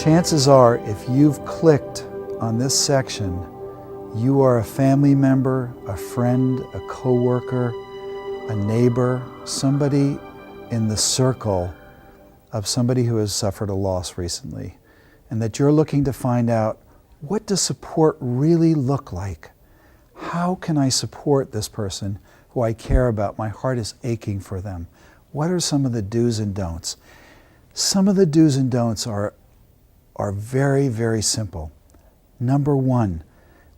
Chances are, if you've clicked on this section, you are a family member, a friend, a coworker, a neighbor, somebody in the circle of somebody who has suffered a loss recently, and that you're looking to find out, what does support really look like? How can I support this person who I care about? My heart is aching for them. What are some of the do's and don'ts? Some of the do's and don'ts are very, very simple. Number one,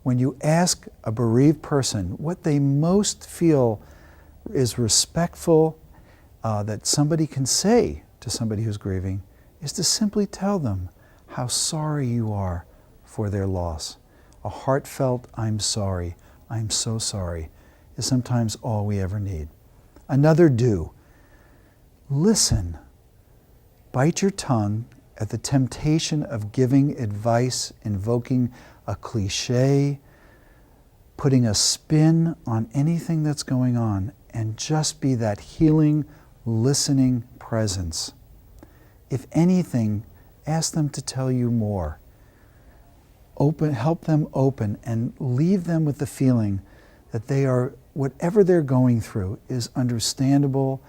when you ask a bereaved person what they most feel is respectful, that somebody can say to somebody who's grieving, is to simply tell them how sorry you are for their loss. A heartfelt, "I'm sorry, I'm so sorry," is sometimes all we ever need. Another do, listen. Bite your tongue at the temptation of giving advice, invoking a cliche, putting a spin on anything that's going on, and just be that healing, listening presence. If anything, ask them to tell you more. Help them open, and leave them with the feeling that whatever they're going through is understandable,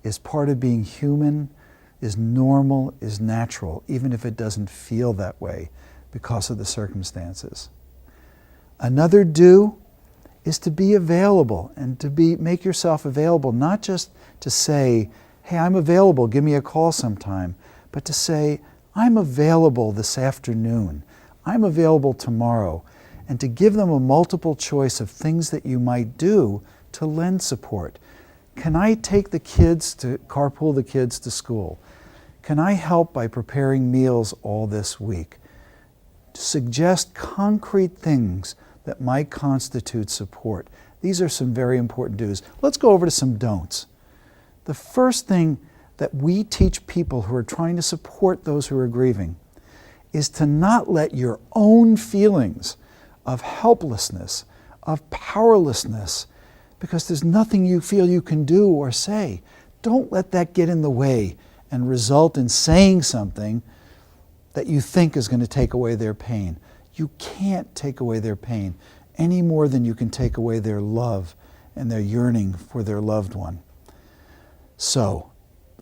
is part of being human, is normal, is natural, even if it doesn't feel that way because of the circumstances. Another do is to be available, and to make yourself available, not just to say, "Hey, I'm available, give me a call sometime," but to say, "I'm available this afternoon, I'm available tomorrow," and to give them a multiple choice of things that you might do to lend support. Can I carpool the kids to school? Can I help by preparing meals all this week? Suggest concrete things that might constitute support. These are some very important do's. Let's go over to some don'ts. The first thing that we teach people who are trying to support those who are grieving is to not let your own feelings of helplessness, of powerlessness, because there's nothing you feel you can do or say. Don't let that get in the way and result in saying something that you think is going to take away their pain. You can't take away their pain any more than you can take away their love and their yearning for their loved one. So,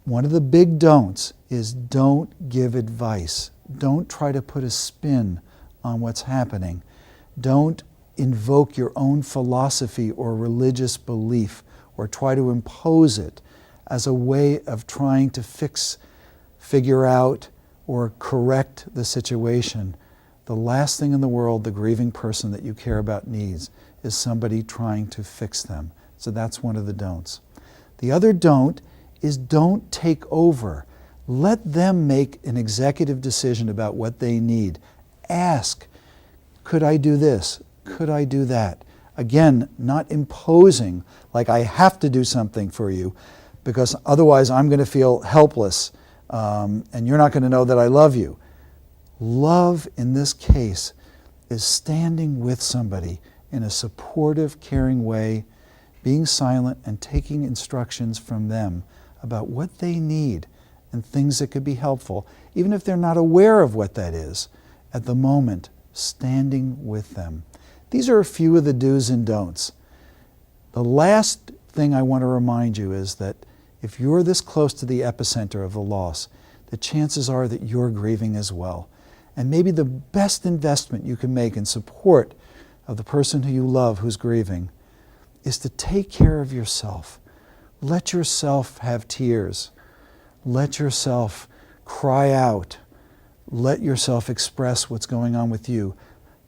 one of the big don'ts is don't give advice. Don't try to put a spin on what's happening. Don't invoke your own philosophy or religious belief or try to impose it as a way of trying to figure out, or correct the situation. The last thing in the world the grieving person that you care about needs is somebody trying to fix them. So that's one of the don'ts. The other don't is don't take over. Let them make an executive decision about what they need. Ask, could I do this? Could I do that? Again, not imposing, like I have to do something for you, because otherwise I'm going to feel helpless, and you're not going to know that I love you. Love, in this case, is standing with somebody in a supportive, caring way, being silent and taking instructions from them about what they need and things that could be helpful, even if they're not aware of what that is. At the moment, standing with them. These are a few of the do's and don'ts. The last thing I want to remind you is that if you're this close to the epicenter of the loss, the chances are that you're grieving as well. And maybe the best investment you can make in support of the person who you love who's grieving is to take care of yourself. Let yourself have tears. Let yourself cry out. Let yourself express what's going on with you.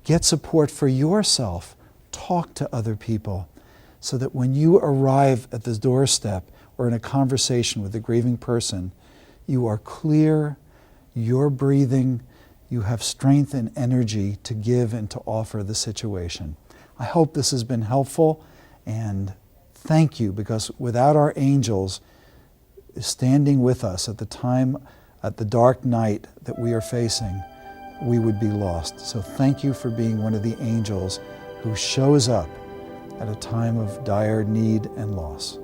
Get support for yourself. Talk to other people so that when you arrive at the doorstep or in a conversation with a grieving person, you are clear, you're breathing, you have strength and energy to give and to offer the situation. I hope this has been helpful, and thank you, because without our angels standing with us at the dark night that we are facing, we would be lost. So thank you for being one of the angels who shows up at a time of dire need and loss.